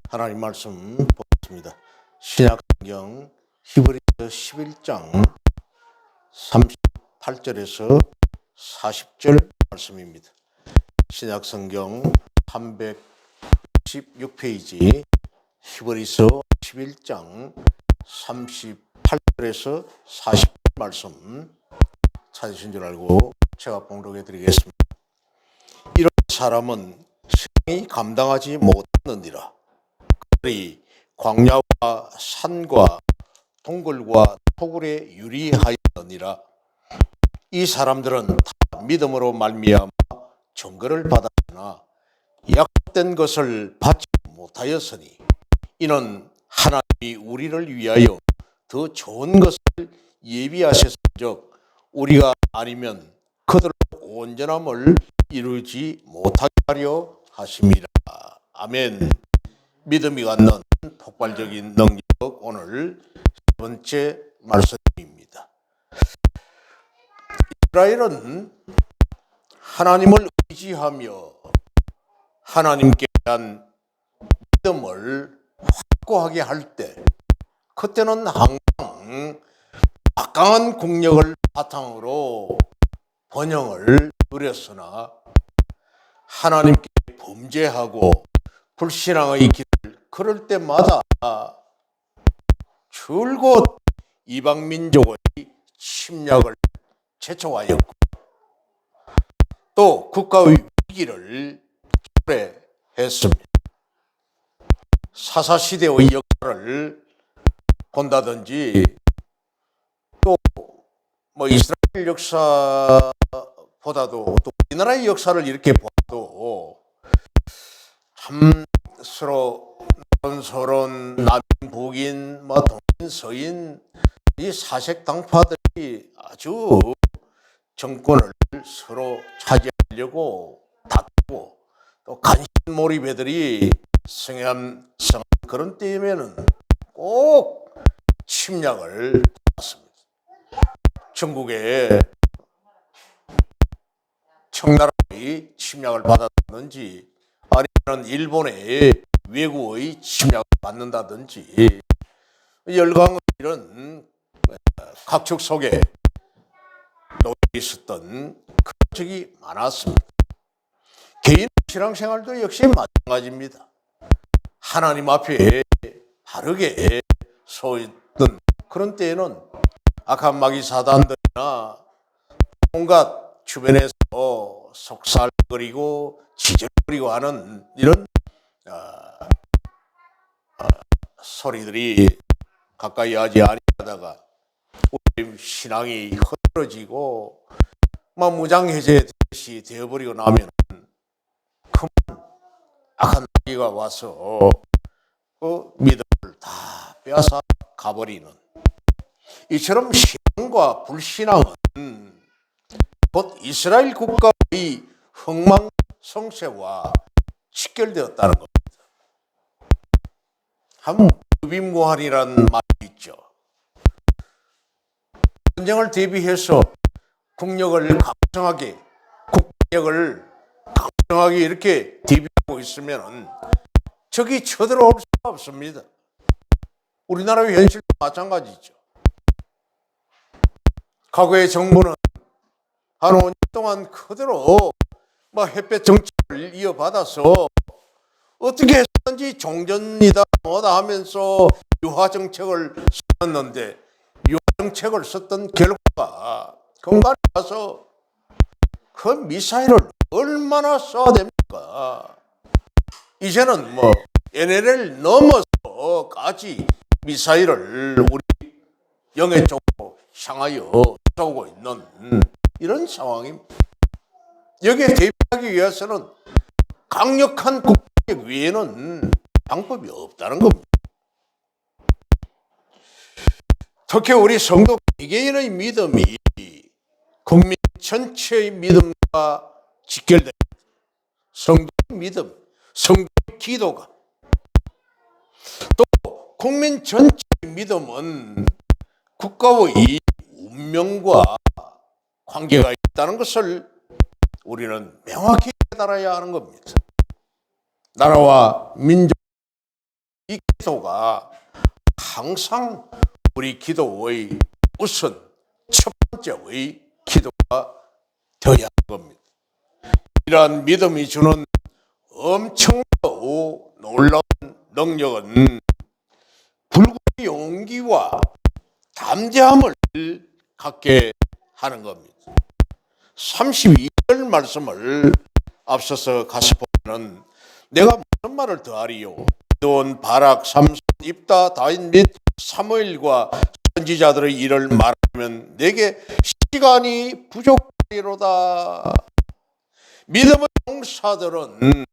하나님 말씀 보겠습니다. 신약성경 히브리서 11장 38절에서 40절 말씀입니다. 신약성경 316페이지 히브리서 11장 38절에서 40절 말씀 찾으신 줄 알고 제가 봉독해 드리겠습니다. 이런 사람은 세상이 감당하지 못하느니라. 그들이 광야와 산과 동굴과 토굴에 유리하였느니라. 이 사람들은 다 믿음으로 말미암아 증거를 받았으나 약속된 것을 받지 못하였으니 이는 하나님이 우리를 위하여 더 좋은 것을 예비하셨은즉 우리가 아니면 그들로 온전함을 이루지 못하게 하려 하심이라. 아멘. 믿음이 갖는 폭발적인 능력, 오늘 세 번째 말씀입니다. 이스라엘은 하나님을 의지하며 하나님께 대한 믿음을 확고하게 할 때, 그때는 항상 막강한 국력을 바탕으로 번영을 누렸으나 하나님께 범죄하고 불신앙의 길을 걸을 때마다 줄곧 이방 민족의 침략을 제초하였고 또 국가의 위기를 초래했습니다. 사사시대의 역사를 본다든지 또 이스라엘 역사보다도 또 우리나라의 역사를 이렇게 봐도 참 서로 남인 북인 동인 서인 이 사색 당파들이 아주 정권을 서로 차지하려고 다투고 또 간신 몰입애들이 성한 그런 때면은 꼭 침략을 받았습니다. 전국에 청나라의 침략을 받았는지 아니면 일본의 외국의 침략을 받는다든지 열강의 이런 각축 속에 놓여 있었던 그런 적이 많았습니다. 개인 신앙생활도 역시 마찬가지입니다. 하나님 앞에 바르게 서 있던 그런 때에는 악한 마귀 사단들이나 온갖 주변에서 속살거리고 지적거리고 하는 이런 소리들이 가까이 하지 아니하다가 우리 신앙이 흐트러지고 무장해제듯이 되어버리고 나면 큰 악한 마귀가 와서 그 믿음을 다 빼앗아 가버리는, 이처럼 신앙과 불신앙은 곧 이스라엘 국가의 흥망성쇠와 직결되었다는 겁니다. 한 무비무환이라는 말이 있죠. 전쟁을 대비해서 국력을 강성하게 이렇게 대비하고 있으면 적이 쳐들어올 수가 없습니다. 우리나라의 현실도 마찬가지죠. 과거의 정부는 한 5년 동안 그대로 햇볕 정책을 이어받아서 어떻게 했든지 종전이다 뭐다 하면서 유화 정책을 썼는데, 유화 정책을 썼던 결과가 건강에 가서 그 미사일을 얼마나 쏴야 됩니까? 이제는 NLL 넘어서까지 미사일을 우리 영해 쪽으로 향하여 쏘고 있는 이런 상황입니다. 여기에 대비하기 위해서는 강력한 국력 외에는 방법이 없다는 겁니다. 특히 우리 성도 개개인의 믿음이 국민 전체의 믿음과 직결됩니다. 성도의 믿음, 성도의 기도가, 또 국민 전체의 믿음은 국가의 운명과 관계가 있다는 것을 우리는 명확히 깨달아야 하는 겁니다. 나라와 민족 기도가 항상 우리 기도의 우선 첫 번째의 기도가 되어야 하는 겁니다. 이러한 믿음이 주는 엄청나고 놀라운 능력은 붉은 용기와 담대함을 갖게 하는 겁니다. 32절 말씀을 앞서서 가서 보면 내가 무슨 말을 더하리요? 기드온, 바락, 삼손, 입다, 다윗 및 사무엘과 선지자들의 일을 말하면 내게 시간이 부족하리로다. 믿음의 용사들은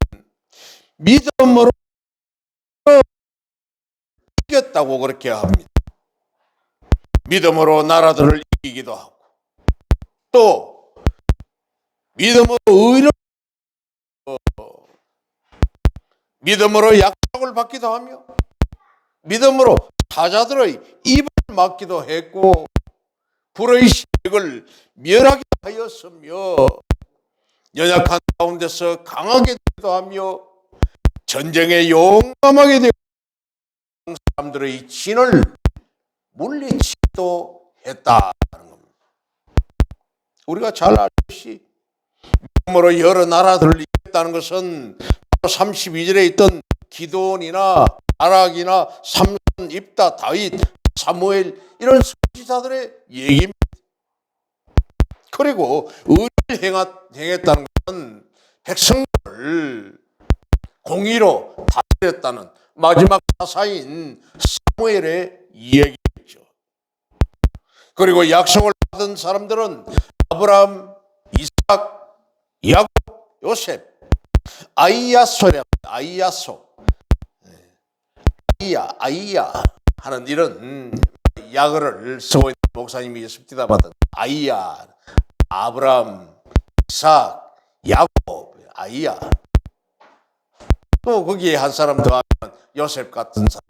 믿음으로 이겼다고 그렇게 합니다. 믿음으로 나라들을 이기기도 하고 또 믿음으로 의를 믿음으로 약속을 받기도 하며 믿음으로 사자들의 입을 막기도 했고 불의 세력을 멸하게 하였으며 연약한 가운데서 강하게 되기도 하며 전쟁에 용감하게 되고 사람들의 진을 물리치기도 했다는 겁니다. 우리가 잘 알듯이 믿음으로 여러 나라들을 이겼다는 것은 32절에 있던 기드온이나 바락이나 삼손, 입다, 다윗, 사무엘 이런 선지자들의 얘기입니다. 그리고 의를 행했다는 것은 백성들을 공의로 다스렸다는 마지막 사사인 사무엘의 이야기죠. 그리고 약속을 받은 사람들은 아브라함, 이삭, 야곱, 요셉, 아이야 하는 이런 약어를 쓰고 있는 목사님이 있습니다. 받은 아이야, 아브라함, 이삭, 야곱, 아이야. 또 거기에 한 사람 더 하면 요셉 같은 사람.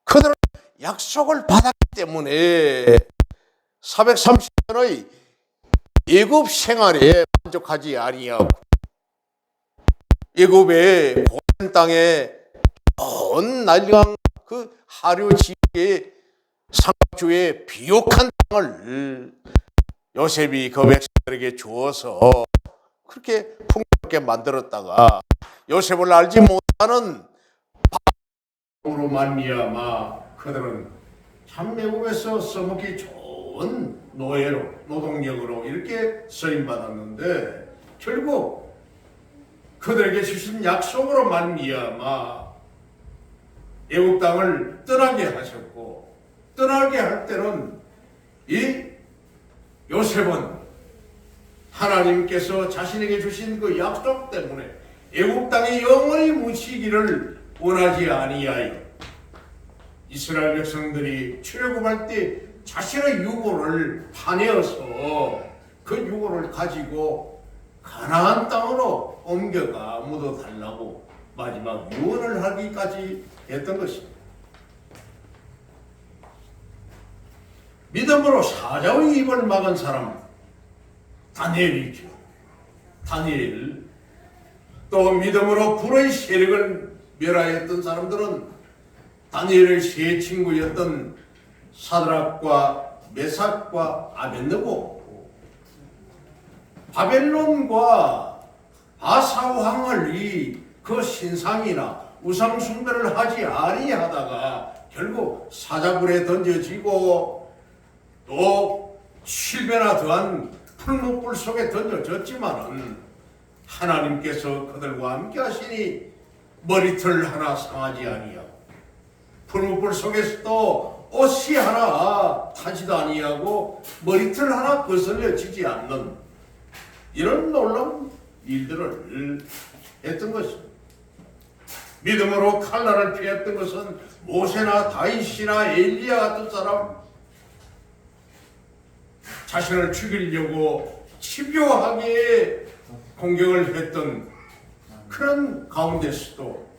그들은 약속을 받았기 때문에 430년의 애굽 생활에 만족하지 아니하고 애굽의 고된 땅에 온 날강 그 하류 지역의 상주의 비옥한 땅을 요셉이 그 백성들에게 주어서 그렇게 풍요롭게 만들었다가 요셉을 알지 못하는 바로로 말미암아 그들은 참 애굽에서 써먹기 좋은 노예로 노동력으로 이렇게 쓰임받았는데 결국 그들에게 주신 약속으로 말미암아 애굽 땅을 떠나게 하셨고 떠나게 할 때는 이 요셉은 하나님께서 자신에게 주신 그 약속 때문에 애굽 땅에 영원히 묻히기를 원하지 아니하여 이스라엘 백성들이 출애굽할 때 자신의 유고를 파내어서 그 유고를 가지고 가나안 땅으로 옮겨가 묻어달라고 마지막 유언을 하기까지 했던 것입니다. 믿음으로 사자의 입을 막은 사람 다니엘이죠. 다니엘. 또 믿음으로 불의 세력을 멸하였던 사람들은 다니엘의 세 친구였던 사드락과 메삭과 아벳느고, 바벨론과 바사왕을 그 신상이나 우상 숭배를 하지 아니하다가 결국 사자굴에 던져지고 또 7배나 더한 풀무불 속에 던져졌지만은 하나님께서 그들과 함께 하시니 머리털 하나 상하지 아니하고 풀무불 속에서도 옷이 하나 타지도 아니하고 머리털 하나 거슬려지지 않는 이런 놀라운 일들을 했던 것입니다. 믿음으로 칼날을 피했던 것은 모세나 다윗이나 엘리야 같은 사람, 자신을 죽이려고 집요하게 공격을 했던 그런 가운데서도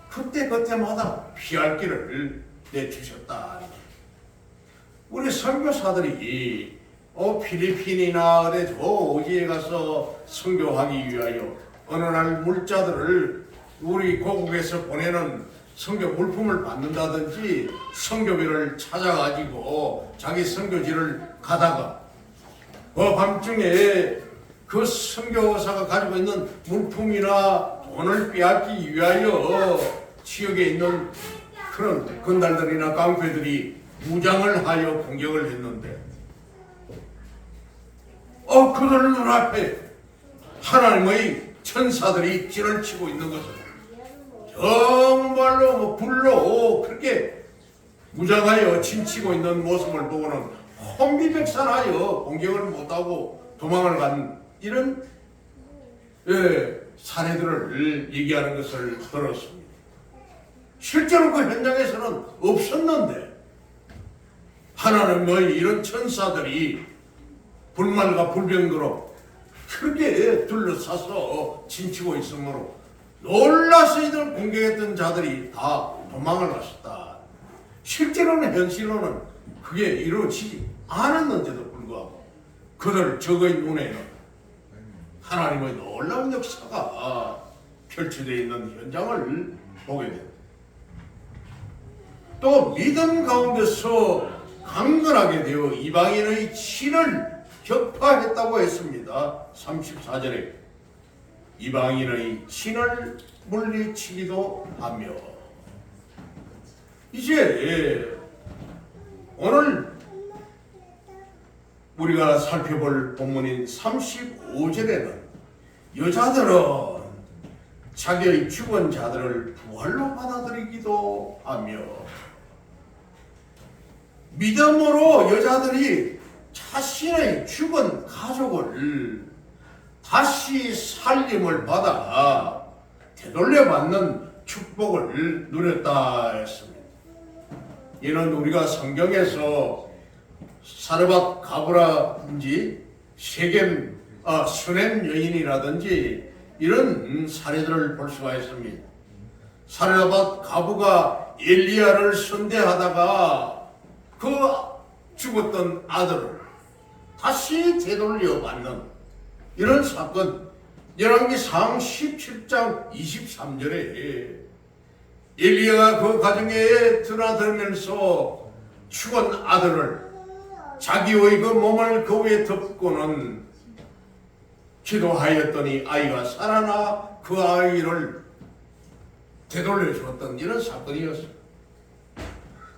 그때마다 피할 길을 내주셨다. 우리 선교사들이 필리핀이나 저 어디에 가서 선교하기 위하여 어느 날 물자들을 우리 고국에서 보내는 선교 물품을 받는다든지 선교비를 찾아가지고 자기 선교지를 가다가 그 밤중에 그 선교사가 가지고 있는 물품이나 돈을 빼앗기 위하여 지역에 있는 그런 건달들이나 깡패들이 무장을 하여 공격을 했는데 그들 눈앞에 하나님의 천사들이 진을 치고 있는 것을 정말로 불로 그렇게 무장하여 진치고 있는 모습을 보고는 혼비백산하여 공격을 못하고 도망을 간 이런 사례들을 얘기하는 것을 들었습니다. 실제로 그 현장에서는 없었는데 하나님의 이런 천사들이 불말과 불병거로 크게 둘러싸서 진치고 있으므로 놀라서 이들 공격했던 자들이 다 도망을 갔었다. 실제로는 현실로는 그게 이루어지지 않았는데도 불구하고 그들 적의 눈에는 하나님의 놀라운 역사가 펼쳐져 있는 현장을 보게 됩니다. 또 믿음 가운데서 강건하게 되어 이방인의 친을 격파했다고 했습니다. 34절에 이방인의 친을 물리치기도 하며. 이제 오늘 우리가 살펴볼 본문인 35절에는 여자들은 자기의 죽은 자들을 부활로 받아들이기도 하며 믿음으로 여자들이 자신의 죽은 가족을 다시 살림을 받아 되돌려받는 축복을 누렸다 했습니다. 이는 우리가 성경에서 사르밧 가브라든지 수넴 여인이라든지 이런 사례들을 볼 수가 있습니다. 사르밧 가부가 엘리야를 선대하다가 그 죽었던 아들을 다시 되돌려받는 이런 사건, 열왕기상 17장 23절에 엘리야가 그 가정에 드나들면서 죽은 아들을 자기의 그 몸을 그 위에 덮고는 기도하였더니 아이가 살아나 그 아이를 되돌려 주었던 이런 사건이었습니다.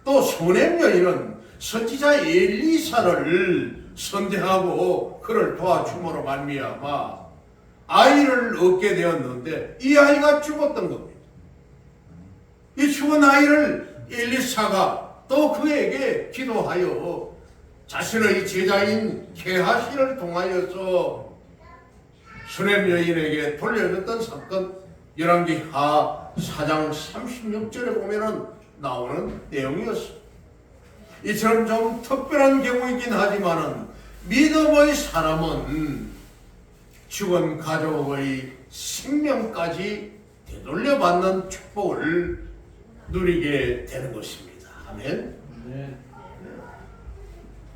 또 수넴 여인은 선지자 엘리사를 선대하고 그를 도와줌으로 말미암아 아이를 얻게 되었는데 이 아이가 죽었던 겁니다. 이 죽은 아이를 엘리사가 또 그에게 기도하여 자신의 제자인 게하시를 통하여서 수넴 여인에게 돌려줬던 사건, 열왕기하 4장 36절에 보면은 나오는 내용이었습니다. 이처럼 좀 특별한 경우이긴 하지만은 믿음의 사람은 죽은 가족의 생명까지 되돌려받는 축복을 누리게 되는 것입니다. 아멘. 네.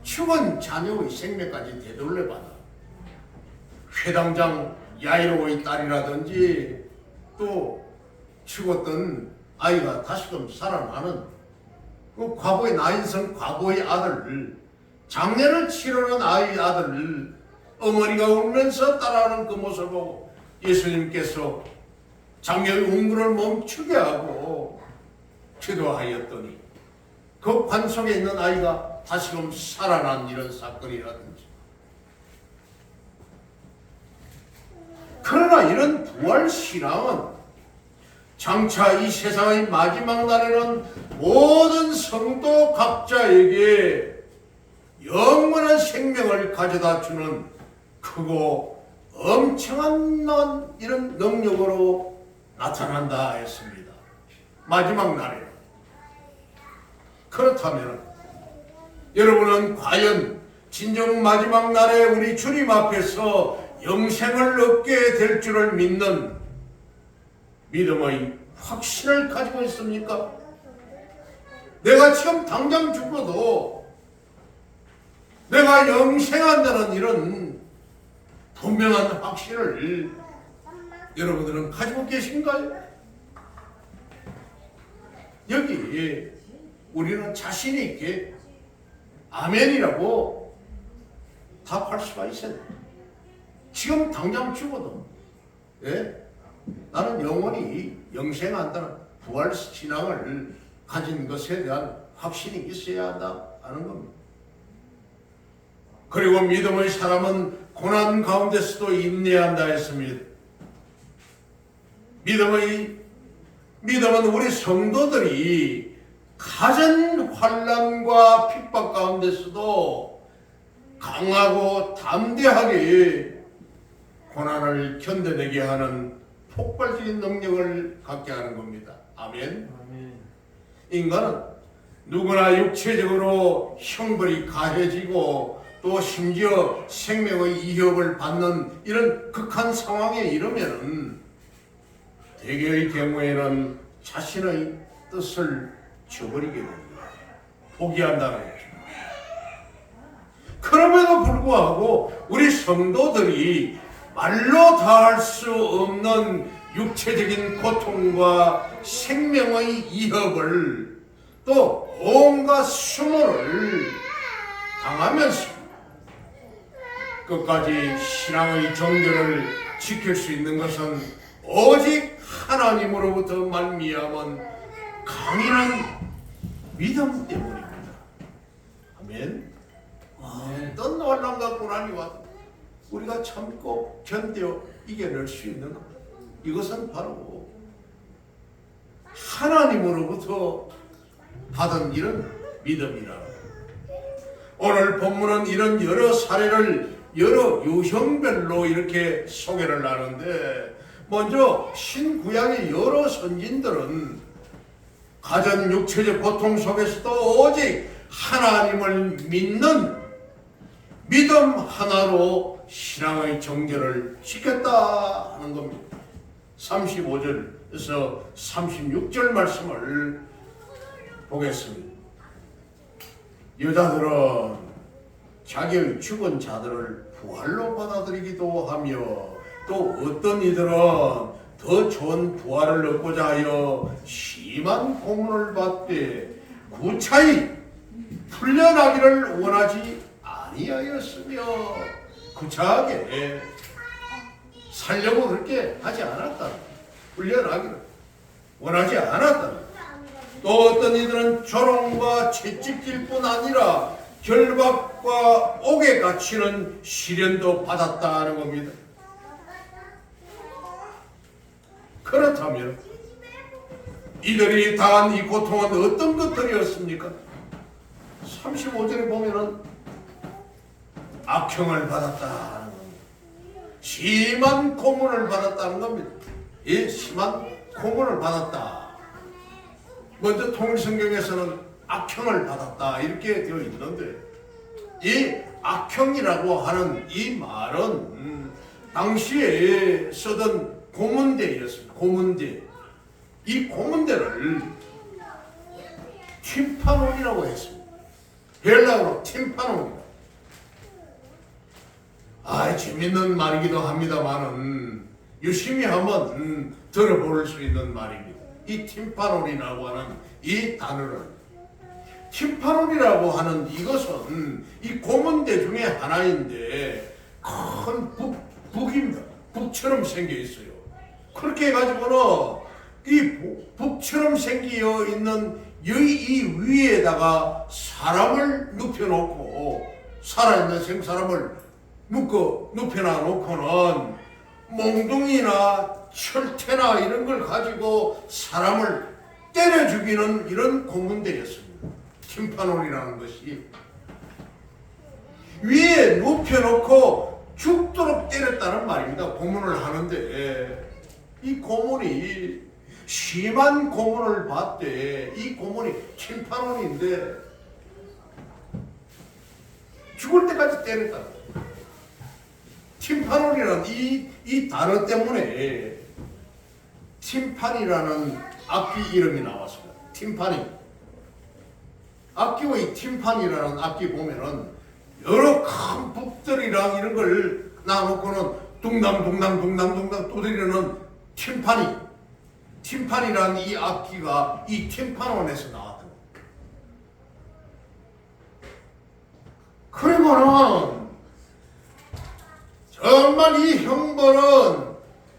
죽은 자녀의 생명까지 되돌려받아 회당장 야이로의 딸이라든지 또 죽었던 아이가 다시금 살아나는 그 과거의 나인성 과거의 아들을 장례를 치르는 아들을 어머니가 울면서 따라하는 그 모습을 보고 예수님께서 장례의 운구를 멈추게 하고 기도하였더니 그 관 속에 있는 아이가 다시금 살아난 이런 사건이라든지. 그러나 이런 부활신앙은 장차 이 세상의 마지막 날에는 모든 성도 각자에게 영원한 생명을 가져다 주는 크고 엄청난 이런 능력으로 나타난다 했습니다. 마지막 날에. 그렇다면 여러분은 과연 진정 마지막 날에 우리 주님 앞에서 영생을 얻게 될 줄을 믿는 믿음의 확신을 가지고 있습니까? 내가 지금 당장 죽어도 내가 영생한다는 이런 분명한 확신을 여러분들은 가지고 계신가요? 여기 우리는 자신 있게 아멘이라고 답할 수가 있어요. 지금 당장 죽어도 나는 영원히 영생한다는 부활 신앙을 가진 것에 대한 확신이 있어야 한다는 겁니다. 그리고 믿음의 사람은 고난 가운데서도 인내한다 했습니다. 믿음은 우리 성도들이 가진 환난과 핍박 가운데서도 강하고 담대하게 고난을 견뎌내게 하는 폭발적인 능력을 갖게 하는 겁니다. 아멘. 인간은 누구나 육체적으로 형벌이 가해지고 또 심지어 생명의 위협을 받는 이런 극한 상황에 이르면은 대개의 경우에는 자신의 뜻을 저버리게 됩니다. 포기한다는 거죠. 그럼에도 불구하고 우리 성도들이 말로 다할 수 없는 육체적인 고통과 생명의 위협을 또 온갖 수모를 당하면서 끝까지 신앙의 정결을 지킬 수 있는 것은 오직 하나님으로부터 말미암은 강인한 믿음 때문입니다. 아멘. 어떤 환난과 고난이 와도 우리가 참고 견뎌 이겨낼 수 있는 것, 이것은 바로 하나님으로부터 받은 이런 믿음이라. 오늘 본문은 이런 여러 사례를 여러 유형별로 이렇게 소개를 하는데, 먼저 신구약의 여러 선진들은 가전 육체적 고통 속에서도 오직 하나님을 믿는 믿음 하나로 신앙의 정결을 지켰다 하는 겁니다. 35절에서 36절 말씀을 보겠습니다. 여자들은 자기의 죽은 자들을 부활로 받아들이기도 하며 또 어떤 이들은 더 좋은 부활을 얻고자 하여 심한 고문을 받되 구차히 풀려나기를 원하지 아니하였으며, 구차하게 살려고 그렇게 하지 않았다. 풀려나기를 원하지 않았다. 또 어떤 이들은 조롱과 채찍질 뿐 아니라 결박과 옥에 갇히는 시련도 받았다는 겁니다. 그렇다면 이들이 당한 이 고통은 어떤 것들이었습니까? 35절에 보면은 악형을 받았다는 겁니다. 심한 고문을 받았다는 겁니다. 이 심한 고문을 받았다. 먼저 통일성경에서는 악형을 받았다 이렇게 되어 있는데, 이 악형이라고 하는 이 말은 당시에 쓰던 고문대였습니다. 고문대. 이 고문대를 팀파논이라고 했습니다. 헬라어로 팀파논. 재밌는 말이기도 합니다만은 유심히 한번 들어볼 수 있는 말입니다. 이 팀파논이라고 하는 이 단어를, 팀파논이라고 하는 이것은 이 고문대 중에 하나인데 큰 북입니다. 북처럼 생겨 있어요. 그렇게 해가지고는 이 북처럼 생겨 있는 이 위에다가 사람을 눕혀놓고, 살아있는 생사람을 묶어 눕혀놔 놓고는 몽둥이나 철퇴나 이런 걸 가지고 사람을 때려 죽이는 이런 고문대였습니다. 팀파논이라는 것이 위에 눕혀놓고 죽도록 때렸다는 말입니다. 고문을 하는데, 이 고문이 심한 고문을 받되, 이 고문이 팀파논인데 죽을 때까지 때렸다. 팀파논이라는 이 단어 때문에 팀판이라는 악기 이름이 나왔습니다. 팀파니. 악기의 팀판이라는 악기 보면은 여러 큰 북들이랑 이런 걸 놔놓고는 둥당둥당 두드리는 팀파니. 팀판이라는 이 악기가 이 팀파논에서 나왔던 거예요. 그리고는 정말 이 형벌은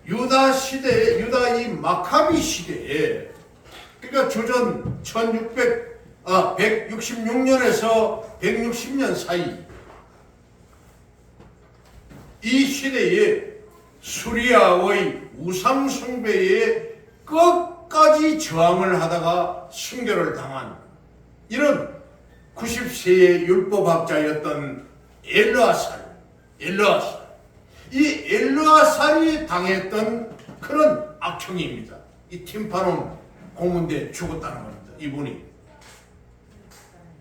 유다 시대에, 유다 이 마카비 시대에, 그러니까 주전 166년에서 160년 사이 이 시대에 수리아의 우상 숭배에 끝까지 저항을 하다가 순교를 당한 이런 90세의 율법학자였던 엘르아살, 이 엘르아살이 당했던 그런 악행입니다. 이 팀파논 공문대에 죽었다는 겁니다. 이분이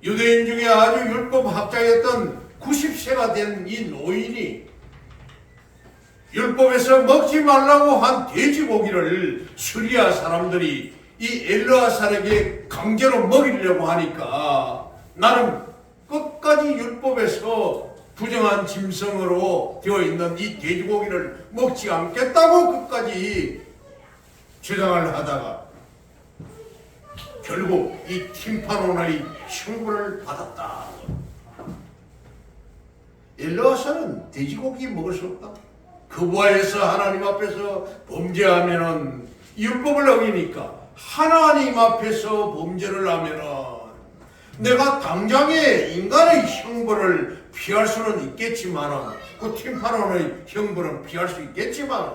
유대인 중에 아주 율법학자였던 90세가 된 이 노인이 율법에서 먹지 말라고 한 돼지고기를 수리아 사람들이 이 엘르아살에게 강제로 먹이려고 하니까 나는 끝까지 율법에서 부정한 짐승으로 되어 있는 이 돼지고기를 먹지 않겠다고 끝까지 주장을 하다가 결국 이 팀파논의 형벌을 받았다. 엘르아살은 돼지고기 먹을 수 없다. 그 부하에서 하나님 앞에서 범죄하면은 율법을 어기니까 하나님 앞에서 범죄를 하면은 내가 당장에 인간의 형벌을 피할 수는 있겠지만은 그 팀파논의 형벌은 피할 수 있겠지만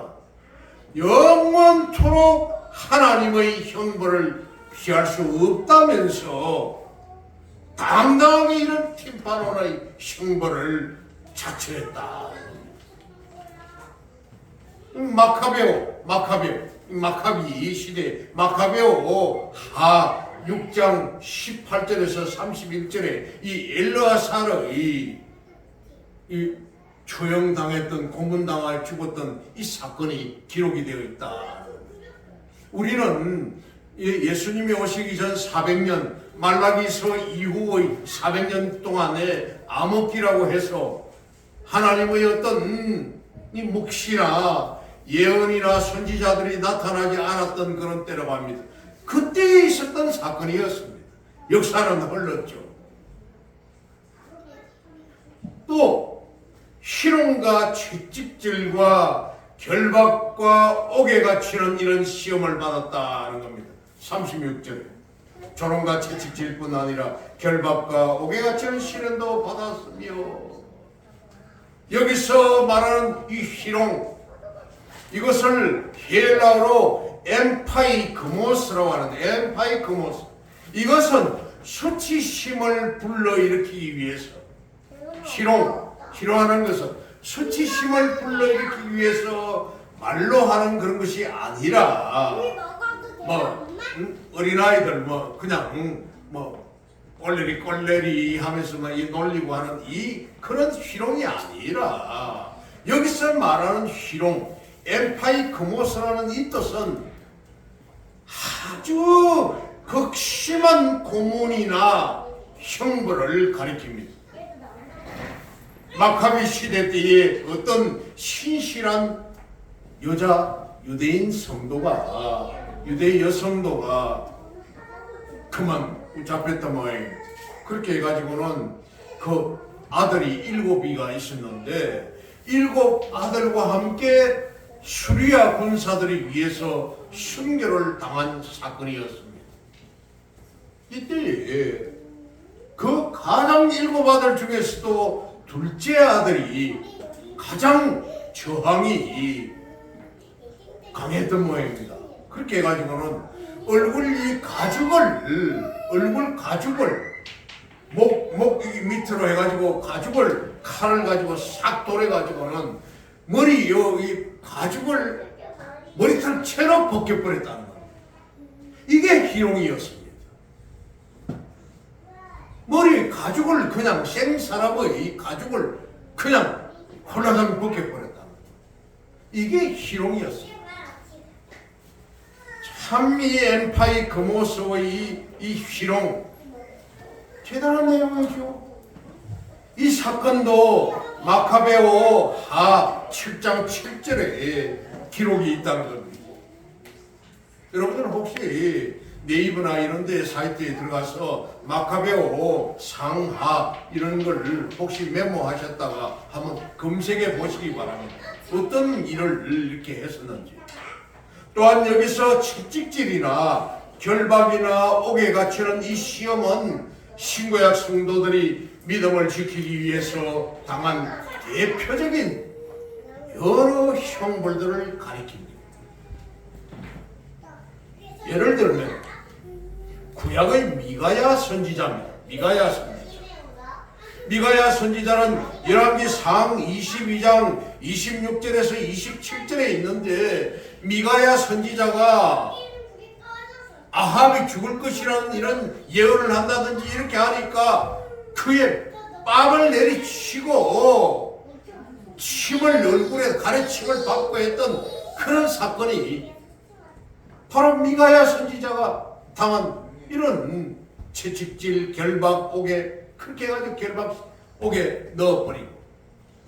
영원토록 하나님의 형벌을 피할 수 없다면서 당당하게 이런 팀파논의 형벌을 자처했다. 마카비 시대 마카베오 하 6장 18절에서 31절에 이 엘르아살의 이 처형당했던 고문당하여 죽었던 이 사건이 기록이 되어 있다. 우리는 예수님이 오시기 전 400년 말라기서 이후의 400년 동안에 암흑기라고 해서 하나님의 어떤 이 묵시나 예언이나 선지자들이 나타나지 않았던 그런 때라고 합니다. 그때에 있었던 사건이었습니다. 역사는 흘렀죠. 또 희롱과 채찍질과 결박과 옥에가 치는 이런 시험을 받았다는 겁니다. 36절에 조롱과 채찍질뿐 아니라 결박과 옥에가 치는 시련도 받았으며, 여기서 말하는 이 희롱, 이것을 헬라어로 엠파이크모스라고 하는데, 엠파이크모스, 이것은 수치심을 불러일으키기 위해서, 희롱하는 것은 수치심을 불러일으키기 위해서 말로 하는 그런 것이 아니라 어린아이들 그냥 꼴레리 하면서 놀리고 하는 이 그런 희롱이 아니라, 여기서 말하는 희롱, 엠파이크모스라는 이 뜻은 아주 극심한 고문이나 형벌을 가리킵니다. 마카비 시대 때에 어떤 신실한 유대인 성도가, 유대 여성도가 그만 잡혔단 말이에요. 그렇게 해가지고는 그 아들이 7이가 있었는데 7 아들과 함께 수리아 군사들이 위해서 순교를 당한 사건이었습니다. 이때 그 가장 7 아들 중에서도 둘째 아들이 가장 저항이 강했던 모양입니다. 그렇게 해가지고는 얼굴 가죽을 목 밑으로 해가지고 가죽을 칼을 가지고 싹 돌해가지고는 머리 이 가죽을 머리털 채로 벗겨버렸다는 거예요. 이게 희롱이었습니다. 머리 가죽을 그냥 생사람의 가죽을 그냥 홀라당 벗겨버렸다는 거예요. 이게 희롱이었습니다. 참 이 엠파이크모스의 이 희롱, 대단한 내용이죠. 이 사건도 마카베오 하 7장 7절에 기록이 있다는 겁니다. 여러분들은 혹시 네이버나 이런 데 사이트에 들어가서 마카베오 상하 이런 걸 혹시 메모하셨다가 한번 검색해 보시기 바랍니다. 어떤 일을 이렇게 했었는지. 또한 여기서 채찍질이나 결박이나 옥에 갇히는 이 시험은 신구약 성도들이 믿음을 지키기 위해서 당한 대표적인 여러 형벌들을 가리킵니다. 예를 들면 구약의 미가야 선지자입니다. 미가야 선지자는 열왕기상 22장 26절에서 27절에 있는데, 미가야 선지자가 아합이 죽을 것이라는 이런 예언을 한다든지 이렇게 하니까 그의 뺨을 내리치고 침을 얼굴에 가래침을 받고 했던 그런 사건이 바로 미가야 선지자가 당한 이런 채찍질, 결박, 옥에 그렇게 해가지고 결박, 옥에 넣어버리고,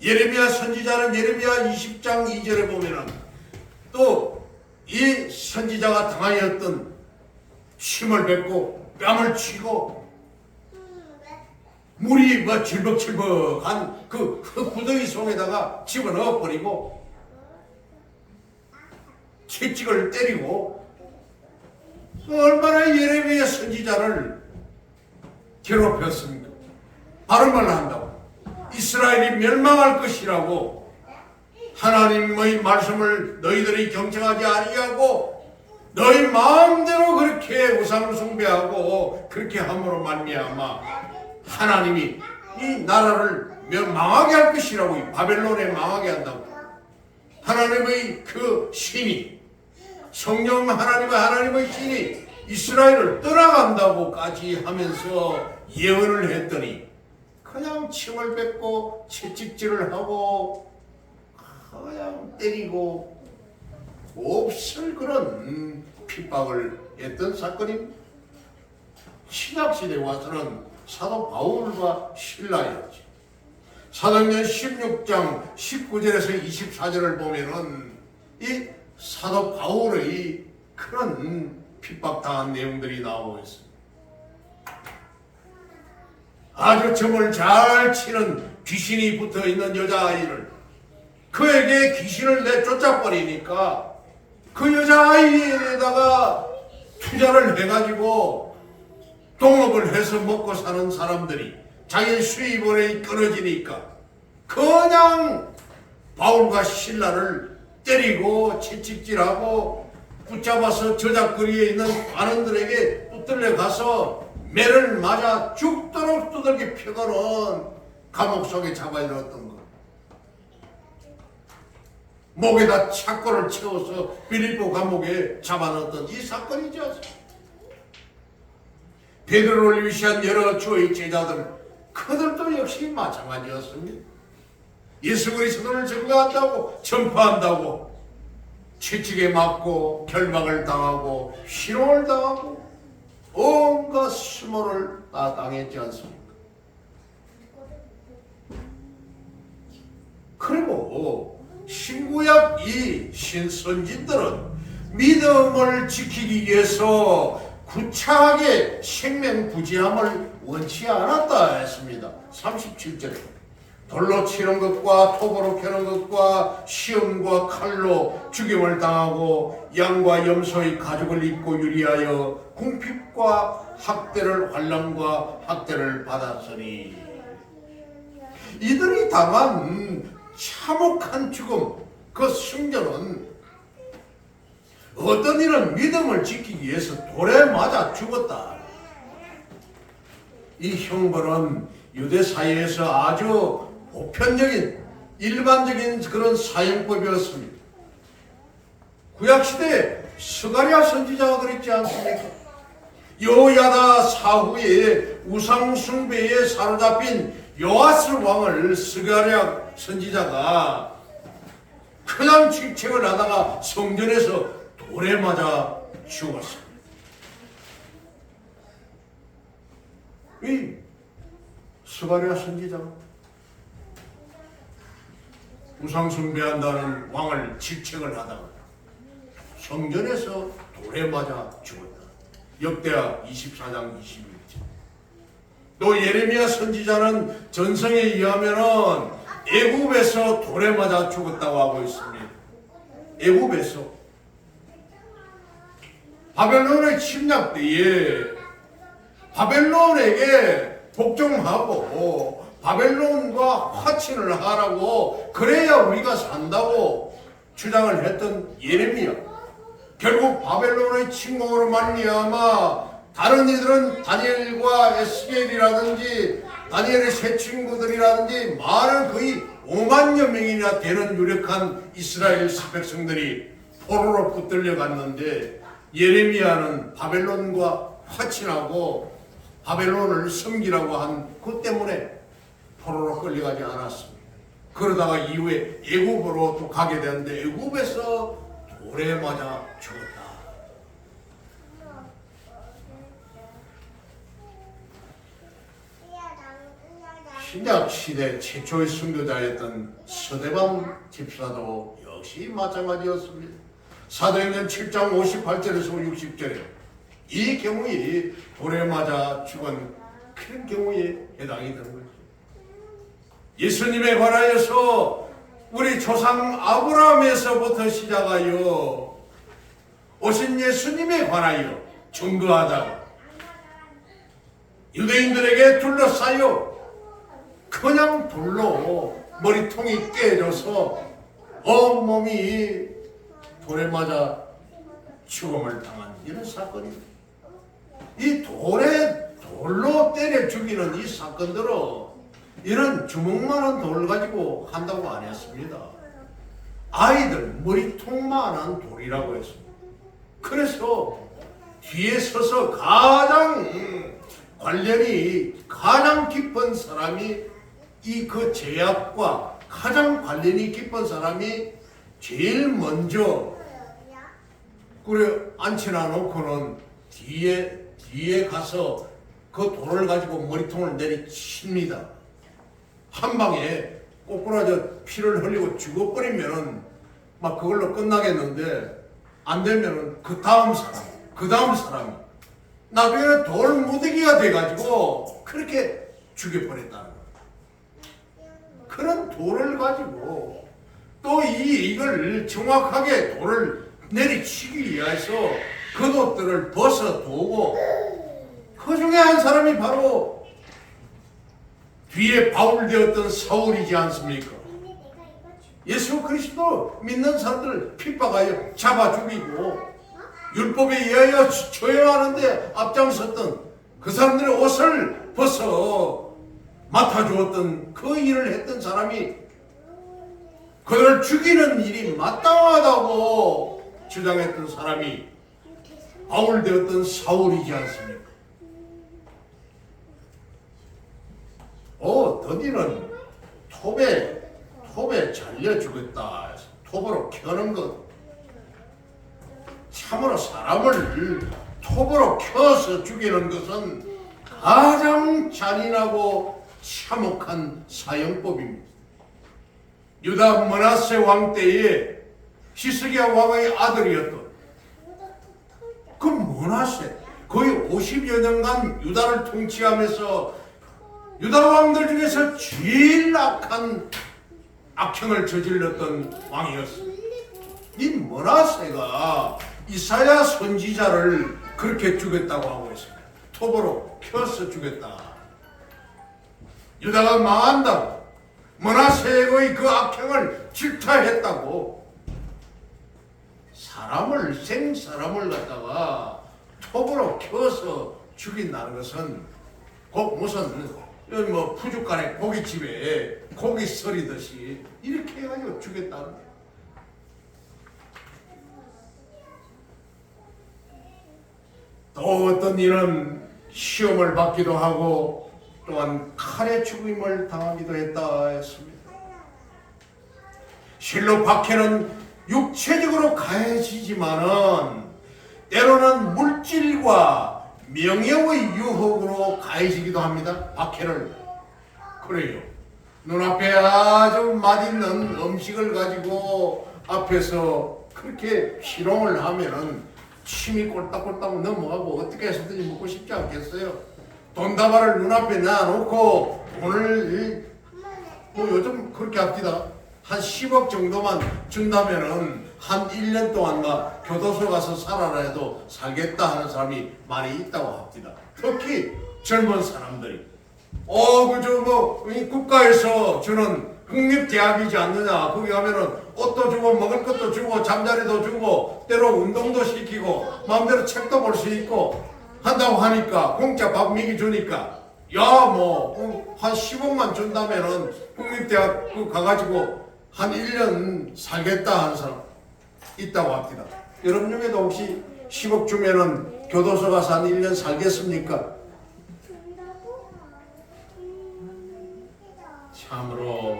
예레미야 선지자는 예레미야 20장 2절에 보면은 또 이 선지자가 당하였던 침을 뱉고 뺨을 치고 물이 질벅질벅한 그 구덩이 속에다가 집어넣어 버리고 채찍을 때리고, 얼마나 예레미야 선지자를 괴롭혔습니까? 바른 말을 한다고 이스라엘이 멸망할 것이라고, 하나님의 말씀을 너희들이 경청하지 아니하고 너희 마음대로 그렇게 우상 숭배하고 그렇게 함으로 말미암아 하나님이 이 나라를 망하게 할 것이라고, 바벨론에 망하게 한다고. 하나님의 그 신이, 성령 하나님의 신이 이스라엘을 떠나간다고까지 하면서 예언을 했더니 그냥 침을 뱉고 채찍질을 하고 그냥 때리고 몹쓸 그런 핍박을 했던 사건입니다. 신약시대에 와서는 사도 바울과 실라였지. 사도행전 16장 19절에서 24절을 보면은 이 사도 바울의 그런 핍박당한 내용들이 나오고 있습니다. 아주 점을 잘 치는 귀신이 붙어있는 여자아이를, 그에게 귀신을 내쫓아 버리니까 그 여자아이에다가 투자를 해가지고 동업을 해서 먹고 사는 사람들이 자기 수입원이 끊어지니까 그냥 바울과 실라를 때리고 채찍질하고 붙잡아서 저작거리에 있는 관원들에게 붙들려 가서 매를 맞아 죽도록 두들겨 펴고는 감옥 속에 잡아야 넣었던 것. 목에다 착고를 채워서 빌립보 감옥에 잡아넣었던 이 사건이죠. 베드로를 위시한 여러 주의 제자들, 그들도 역시 마찬가지였습니다. 예수 그리스도를 증거한다고, 전파한다고 채찍에 맞고 결박을 당하고 희롱을 당하고 온갖 수모를 다 당했지 않습니까? 그리고 신구약 이 신선진들은 믿음을 지키기 위해서 구차하게 생명부지함을 원치 않았다 했습니다. 37절에 돌로 치는 것과 톱으로 캐는 것과 시험과 칼로 죽임을 당하고 양과 염소의 가죽을 입고 유리하여 궁핍과 학대를, 환난과 학대를 받았으니, 이들이 당한 참혹한 죽음, 그 승전은 어떤 이는 믿음을 지키기 위해서 돌에 맞아 죽었다. 이 형벌은 유대 사회에서 아주 보편적인 일반적인 그런 사형법이었습니다. 구약시대에 스가랴 선지자가 그랬지 않습니까? 여호야다 사후에 우상숭배에 사로잡힌 요아스 왕을 스가랴 선지자가 그냥 직책을 하다가 성전에서 돌에 맞아 죽었습니다. 이 스가랴 선지자가 우상숭배한다는 왕을 직책을 하다가 성전에서 돌에 맞아 죽었다. 역대하 24장 21절. 또 예레미야 선지자는 전성에 의하면은 애굽에서 돌에 맞아 죽었다고 하고 있습니다. 애굽에서 바벨론의 침략 때에 바벨론에게 복종하고 바벨론과 화친을 하라고 그래야 우리가 산다고 주장을 했던 예레미야. 결국 바벨론의 침공으로 말미암아 다른 이들은 다니엘과 에스겔이라든지 다니엘의 세 친구들이라든지 많은 거의 5만여 명이나 되는 유력한 이스라엘 백성들이 포로로 붙들려 갔는데 예레미야는 바벨론과 화친하고 바벨론을 섬기라고 한 그 때문에 포로로 끌려가지 않았습니다. 그러다가 이후에 애굽으로 또 가게 되는데 애굽에서 돌에 맞아 죽었다. 신약 시대 최초의 선교자였던 서대방 집사도 역시 마찬가지였습니다. 사도행전 7장 58절에서 60절에 이 경우에 돌에 맞아 죽은 그런 경우에 해당이 되는 거죠. 예수님에 관하여서 우리 조상 아브라함에서부터 시작하여 오신 예수님에 관하여 증거하다가 유대인들에게 둘러싸여 그냥 돌로 머리통이 깨져서 온몸이 돌에 맞아 죽음을 당한 이런 사건입니다. 이 돌로 때려 죽이는 이 사건들은 이런 주먹만한 돌을 가지고 한다고 안 했습니다. 아이들 머리통만한 돌이라고 했습니다. 그래서 뒤에 서서 관련이 가장 깊은 사람이 이 그 제약과 가장 관련이 깊은 사람이 제일 먼저 그래 앉혀놔 놓고는 뒤에 가서 그 돌을 가지고 머리통을 내리칩니다. 한 방에 꼬꾸라져 피를 흘리고 죽어버리면은 막 그걸로 끝나겠는데 안 되면은 그 다음 사람이 나중에 돌 무더기가 돼가지고 그렇게 죽여버렸다는 거예요. 그런 돌을 가지고 또 이걸 정확하게 돌을 내리치기 위해서 겉옷들을 벗어두고 그 중에 한 사람이 바로 뒤에 바울되었던 사울이지 않습니까? 예수 그리스도 믿는 사람들을 핍박하여 잡아 죽이고 율법에 의하여 처형하는데 앞장섰던 그 사람들의 옷을 벗어 맡아주었던 그 일을 했던 사람이 그들을 죽이는 일이 마땅하다고 주장했던 사람이 바울되었던 사울이지 않습니까? 더디는 톱에 잘려 죽었다 해서 톱으로 켜는 것. 참으로 사람을 톱으로 켜서 죽이는 것은 가장 잔인하고 참혹한 사형법입니다. 유다 므낫세 왕 때에 히스기야 왕의 아들이었던 그 므낫세 거의 50여 년간 유다를 통치하면서 유다 왕들 중에서 제일 악한 악행을 저질렀던 왕이었습니다. 이 므낫세가 이사야 선지자를 그렇게 죽였다고 하고 있습니다. 톱으로 켜서 죽였다. 유다가 망한다고 므낫세의 그 악행을 질타했다고 생사람을 갖다가 톱으로 켜서 죽인다는 것은 꼭 무슨 푸주간의 고깃집에 고기 썰이듯이 이렇게 해가지고 죽였다는 거예요. 또 어떤 이는 시험을 받기도 하고 또한 칼에 죽임을 당하기도 했다 했습니다. 실로 박해는 육체적으로 가해지지만은 때로는 물질과 명예의 유혹으로 가해지기도 합니다. 박해를. 그래요. 눈앞에 아주 맛있는 음식을 가지고 앞에서 그렇게 희롱을 하면은 침이 꼴딱꼴딱 넘어가고 어떻게 해서든지 먹고 싶지 않겠어요? 돈다발을 눈앞에 놔놓고 돈을 뭐 요즘 그렇게 합디다. 한 10억 정도만 준다면은 한 1년 동안만 교도소 가서 살아라 해도 살겠다 하는 사람이 많이 있다고 합니다. 특히 젊은 사람들이 그저 뭐 국가에서 주는 국립대학이지 않느냐, 거기 가면은 옷도 주고 먹을 것도 주고 잠자리도 주고 때로 운동도 시키고 마음대로 책도 볼 수 있고 한다고 하니까 공짜 밥 먹이 주니까 야 뭐 한 10억만 준다면은 국립대학 가가지고 한 1년 살겠다 하는 사람 있다고 합니다. 여러분 중에도 혹시 10억 주면은 교도소 가서 한 1년 살겠습니까? 참으로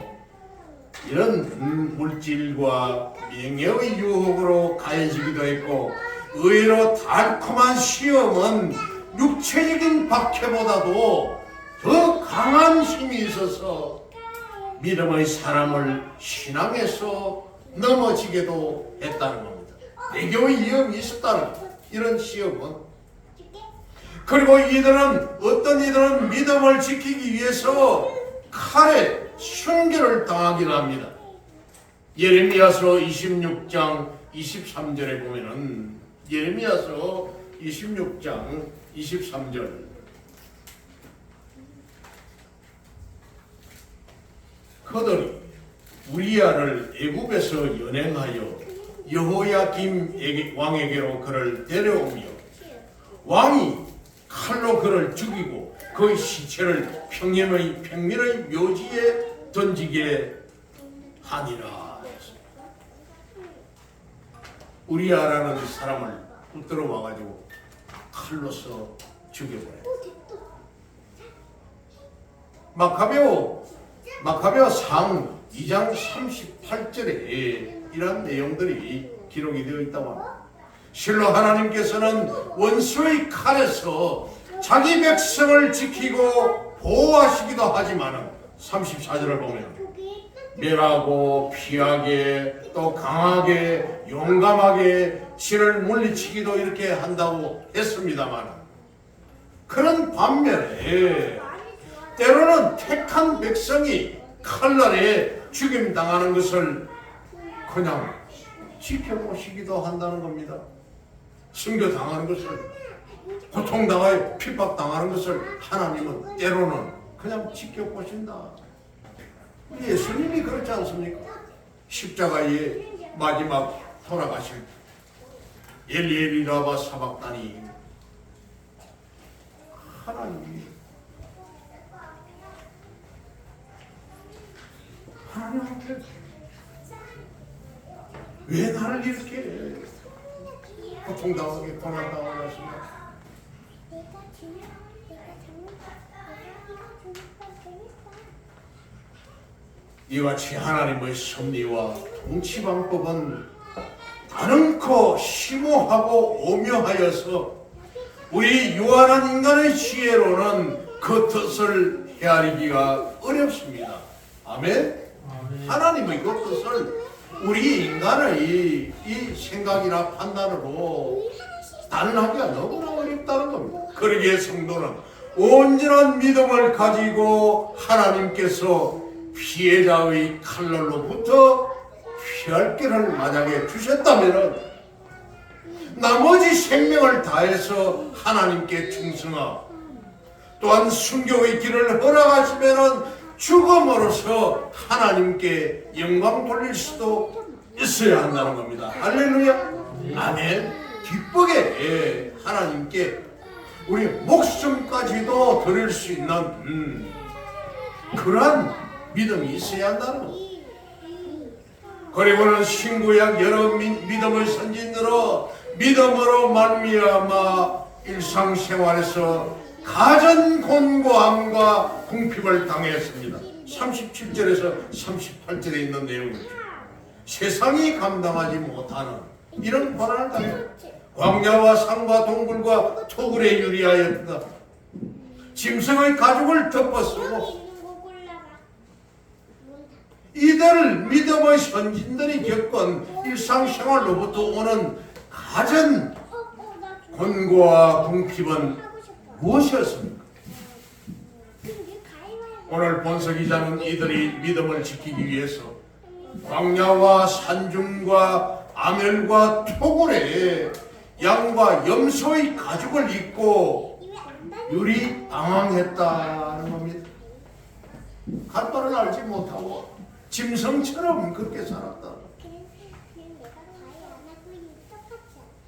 이런 물질과 명예의 유혹으로 가해지기도 했고 의외로 달콤한 시험은 육체적인 박해보다도 더 강한 힘이 있어서 믿음의 사람을 신앙에서 넘어지게도 했다는 겁니다. 외교의 위험이 있었다는 겁니다. 이런 시험은. 그리고 어떤 이들은 믿음을 지키기 위해서 칼에 순교를 당하기도 합니다. 예레미야서 26장 23절에 보면은 예레미야서 26장 23절 그들이 우리야를 애굽에서 연행하여 여호야김 왕에게로 그를 데려오며 왕이 칼로 그를 죽이고 그의 시체를 평민의 묘지에 던지게 하니라. 우리야라는 사람을 붙들어 와가지고 칼로서 죽여버려요. 마카베오 상 2장 38절에 이런 내용들이 기록이 되어 있다고 합니다. 실로 하나님께서는 원수의 칼에서 자기 백성을 지키고 보호하시기도 하지만 34절을 보면 멸하고 피하게 또 강하게 용감하게 신을 물리치기도 이렇게 한다고 했습니다만 그런 반면에 때로는 택한 백성이 칼날에 죽임당하는 것을 그냥 지켜보시기도 한다는 겁니다. 순교당하는 것을 고통당하여 핍박당하는 것을 하나님은 때로는 그냥 지켜보신다. 예수님이 그렇지 않습니까? 십자가의 마지막 돌아가실 때 엘리 라마 사박다니 하나님 앞에 왜 나를 이렇게 고통당하게 고난당하게 하십니까? 이같이 하나님의 섭리와 통치 방법은 가능코 심오하고 오묘하여서 우리 유한한 인간의 지혜로는 그 뜻을 헤아리기가 어렵습니다. 아멘? 하나님의 그 뜻을 우리 인간의 이 생각이나 판단으로 단언하기가 너무나 어렵다는 겁니다. 그러기에 성도는 온전한 믿음을 가지고 하나님께서 피해자의 칼날로부터 피할 길을 만약에 주셨다면 나머지 생명을 다해서 하나님께 충성하고 또한 순교의 길을 허락하시면 죽음으로써 하나님께 영광 돌릴 수도 있어야 한다는 겁니다. 할렐루야. 아멘. 기쁘게 하나님께 우리 목숨까지도 드릴 수 있는 그러한 믿음이 있어야 한다는 겁니다. 그리고는 신구약 여러 믿음의 선진으로 믿음으로 말미암아 일상생활에서 가전 곤고함과 궁핍을 당했습니다. 37절에서 38절에 있는 내용이죠. 세상이 감당하지 못하는 이런 고난을 당해 광야와 산과 동굴과 토굴에 유리하였다. 짐승의 가죽을 덮어쓰고 이들 믿음의 선진들이 겪은 일상생활로부터 오는 가전 곤고와 궁핍은 무엇이었습니까? 오늘 본서 기자는 이들이 믿음을 지키기 위해서 광야와 산중과 아멜과 토굴에 양과 염소의 가죽을 입고 유리 방황했다는 겁니다. 갈 바를 알지 못하고 짐승처럼 그렇게 살았다.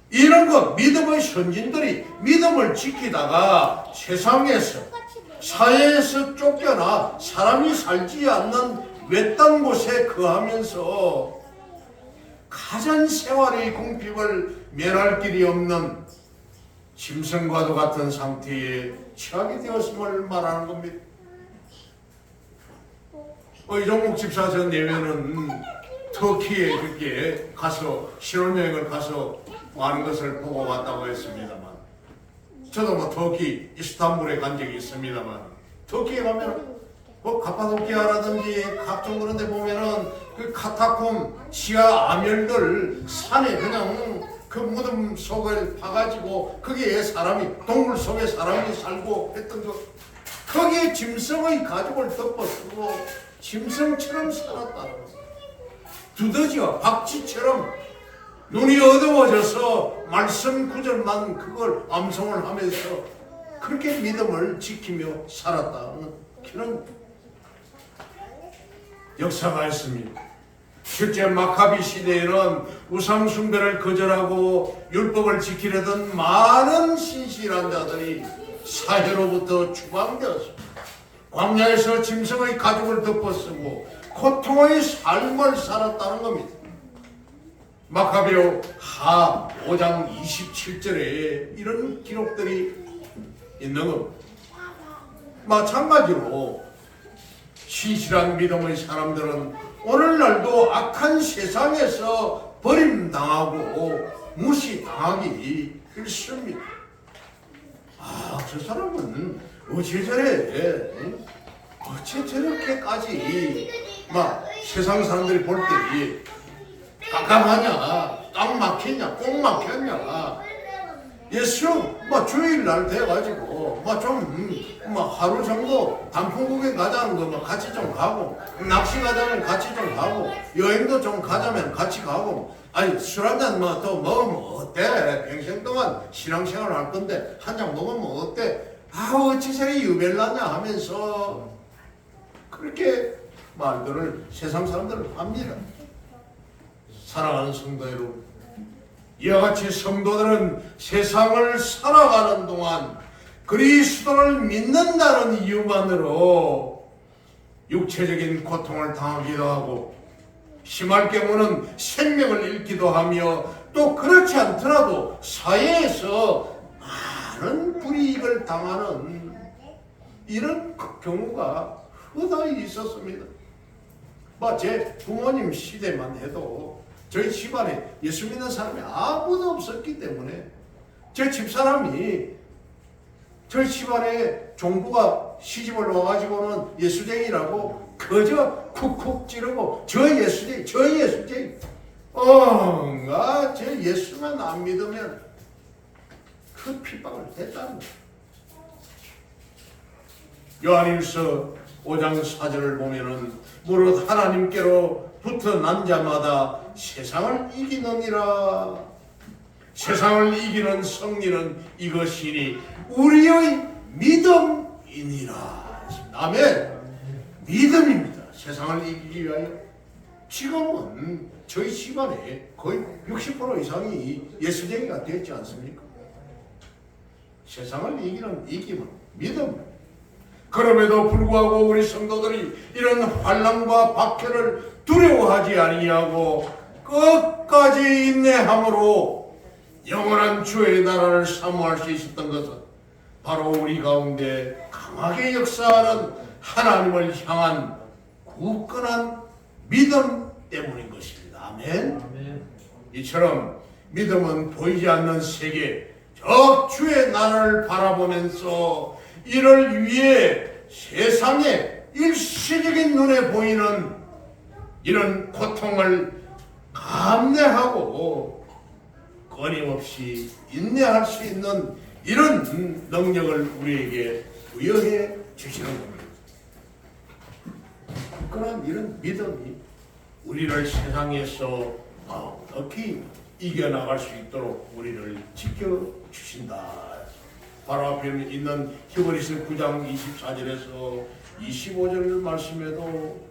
이런 것, 믿음의 선진들이 믿음을 지키다가 세상에서, 사회에서 쫓겨나 사람이 살지 않는 외딴 곳에 거하면서 가전 생활의 궁핍을 면할 길이 없는 짐승과도 같은 상태에 처하게 되었음을 말하는 겁니다. 이종목 집사 전 예배는 터키에 이렇게 가서 신혼여행을 가서 많은 것을 보고 왔다고 했습니다만, 저도 뭐 터키 이스탄불에 간 적이 있습니다만, 터키에 가면 뭐 카파도키아라든지 각종 그런 데 보면은 그 카타콤 지하 암열들 산에 그냥 그 무덤 속을 파가지고 거기에 사람이, 동물 속에 사람이 살고 했던 거, 거기에 짐승의 가죽을 덮어쓰고 짐승처럼 살았다는 거. 두더지와 박쥐처럼 눈이 어두워져서 말씀 구절만 그걸 암송을 하면서 그렇게 믿음을 지키며 살았다는 그런 역사가 있습니다. 실제 마카비 시대에는 우상 숭배를 거절하고 율법을 지키려던 많은 신실한 자들이 사해로부터 추방되었습니다. 광야에서 짐승의 가죽을 덮어쓰고 고통의 삶을 살았다는 겁니다. 마카베오 하 5장 27절에 이런 기록들이 있는 겁니다. 마찬가지로 신실한 믿음의 사람들은 오늘날도 악한 세상에서 버림당하고 무시당하기 일쑤입니다. 저 사람은 어째 저래? 어째 저렇게까지 세상 사람들이 볼 때 깜깜하냐, 딱 막혔냐, 꼭 막혔냐. 예수 주일날 돼가지고 하루 정도 단풍구경 가자는 거 같이 좀 가고, 낚시 가자면 같이 좀 가고, 여행도 좀 가자면 같이 가고, 아니 술 한잔 또 먹으면 어때? 평생 동안 신앙생활 할 건데 한 잔 먹으면 어때? 어찌 저리 유별나냐 하면서 그렇게 말들을 세상 사람들은 합니다. 사랑하는 성도 여러분, 이와 같이 성도들은 세상을 살아가는 동안 그리스도를 믿는다는 이유만으로 육체적인 고통을 당하기도 하고, 심할 경우는 생명을 잃기도 하며, 또 그렇지 않더라도 사회에서 많은 불이익을 당하는 이런 경우가 흔히 있었습니다. 제 부모님 시대만 해도 저희 집안에 예수 믿는 사람이 아무도 없었기 때문에 제 집사람이 저희 집안에 종부가 시집을 와가지고는 예수쟁이라고 그저 쿡쿡 찌르고 저 예수쟁이 저 예수만 안 믿으면 그 핍박을 했다는 거예요. 요한일서 5장 4절을 보면은 무릇 하나님께로 붙어 난 자마다 세상을 이기느니라. 세상을 이기는 승리는 이것이니 우리의 믿음이니라. 아멘. 믿음입니다. 세상을 이기기 위하여. 지금은 저희 집안에 거의 60% 이상이 예수쟁이가 되었지 않습니까? 세상을 이기는 믿음. 그럼에도 불구하고 우리 성도들이 이런 환난과 박해를 두려워하지 아니하고 끝까지 인내함으로 영원한 주의 나라를 사모할 수 있었던 것은 바로 우리 가운데 강하게 역사하는 하나님을 향한 굳건한 믿음 때문인 것입니다. 아멘. 이처럼 믿음은 보이지 않는 세계, 저 주의 나라를 바라보면서 이를 위해 세상에 일시적인 눈에 보이는 이런 고통을 감내하고 끊임없이 인내할 수 있는 이런 능력을 우리에게 부여해 주시는 겁니다. 그런 이런 믿음이 우리를 세상에서 어떻게 이겨나갈 수 있도록 우리를 지켜주신다. 바로 앞에 있는 히브리서 9장 24절에서 25절 말씀에도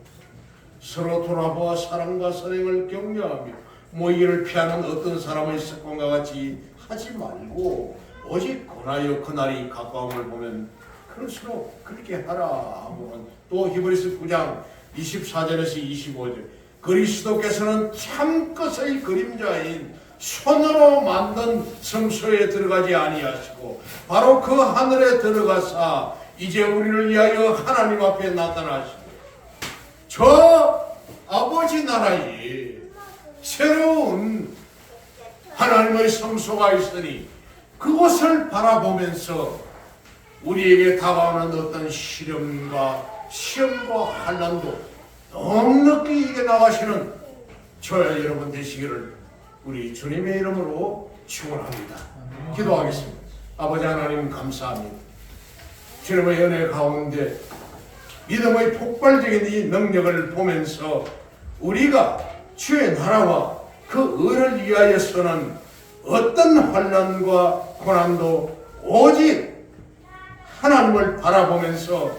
서로 돌아보아 사랑과 선행을 격려하며 모이기를 피하는 어떤 사람의 습관과 같이 하지 말고 오직 권하여 그날이 가까움을 보면 그럴수록 그렇게 하라 하면 또 히브리서 9장 24절에서 25절 그리스도께서는 참것의 그림자인 손으로 만든 성소에 들어가지 아니하시고 바로 그 하늘에 들어가사 이제 우리를 위하여 하나님 앞에 나타나시고 저 아버지 나라에 새로운 하나님의 성소가 있으니 그것을 바라보면서 우리에게 다가오는 어떤 시험과 환난도 넉넉히 이겨나가시는 저와 여러분 되시기를 우리 주님의 이름으로 축원합니다. 기도하겠습니다. 아버지 하나님 감사합니다. 주님의 은혜 가운데 믿음의 폭발적인 이 능력을 보면서 우리가 주의 나라와 그 의를 위하여서는 어떤 환난과 고난도 오직 하나님을 바라보면서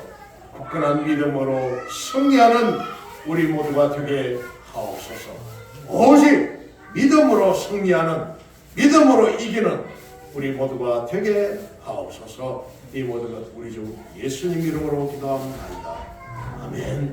굳건한 믿음으로 승리하는 우리 모두가 되게 하옵소서. 오직 믿음으로 승리하는 믿음으로 이기는 우리 모두가 되게 하옵소서. 이 모든 것 우리 주 예수님 이름으로 기도합니다. 아멘.